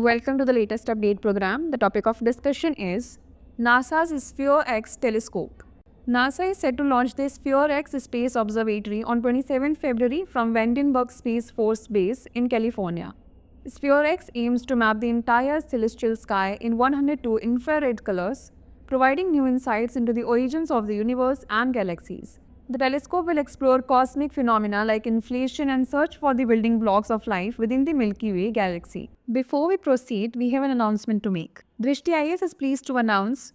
Welcome to the latest update program. The topic of discussion is NASA's Sphere-X telescope. NASA is set to launch the Sphere-X Space Observatory on 27 February from Vandenberg Space Force Base in California. Sphere-X aims to map the entire celestial sky in 102 infrared colors, providing new insights into the origins of the universe and galaxies. The telescope will explore cosmic phenomena like inflation and search for the building blocks of life within the Milky Way galaxy. Before we proceed, we have an announcement to make. Drishti IAS is pleased to announce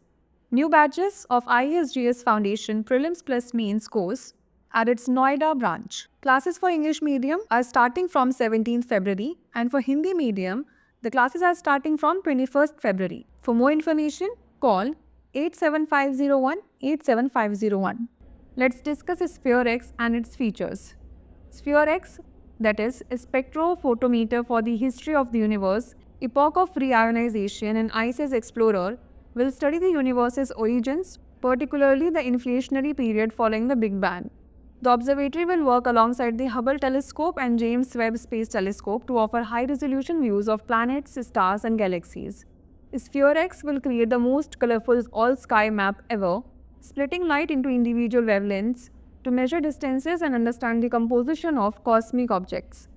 new batches of IASGS Foundation Prelims Plus Mains course at its Noida branch. Classes for English medium are starting from 17th February and for Hindi medium, the classes are starting from 21st February. For more information, call 87501-87501. Let's discuss Sphere-X and its features. Sphere-X, that is a spectrophotometer for the history of the universe, epoch of reionization and ICES Explorer, will study the universe's origins, particularly the inflationary period following the Big Bang. The observatory will work alongside the Hubble telescope and James Webb Space Telescope to offer high-resolution views of planets, stars, and galaxies. Sphere-X will create the most colorful all-sky map ever, splitting light into individual wavelengths to measure distances and understand the composition of cosmic objects.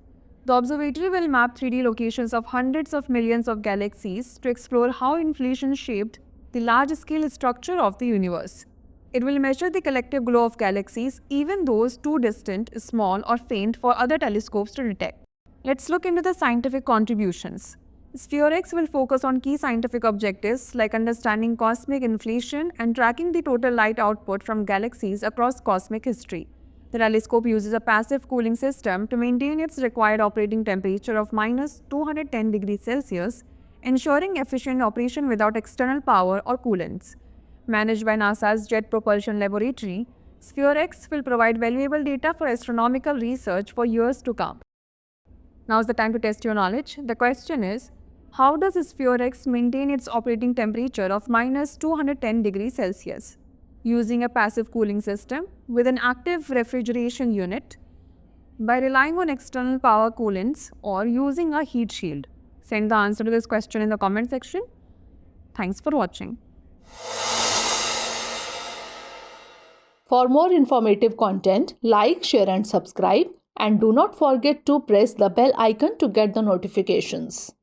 The observatory will map 3D locations of hundreds of millions of galaxies to explore how inflation shaped the large-scale structure of the universe. It will measure the collective glow of galaxies, even those too distant, small, or faint for other telescopes to detect. Let's look into the scientific contributions. Sphere-X will focus on key scientific objectives like understanding cosmic inflation and tracking the total light output from galaxies across cosmic history. The telescope uses a passive cooling system to maintain its required operating temperature of -210 degrees Celsius, ensuring efficient operation without external power or coolants. Managed by NASA's Jet Propulsion Laboratory, Sphere-X will provide valuable data for astronomical research for years to come. Now is the time to test your knowledge. The question is, how does Sphere-X maintain its operating temperature of -210 degrees Celsius? Using a passive cooling system with an active refrigeration unit, by relying on external power coolants, or using a heat shield? Send the answer to this question in the comment section. Thanks for watching. For more informative content, like, share and subscribe, and do not forget to press the bell icon to get the notifications.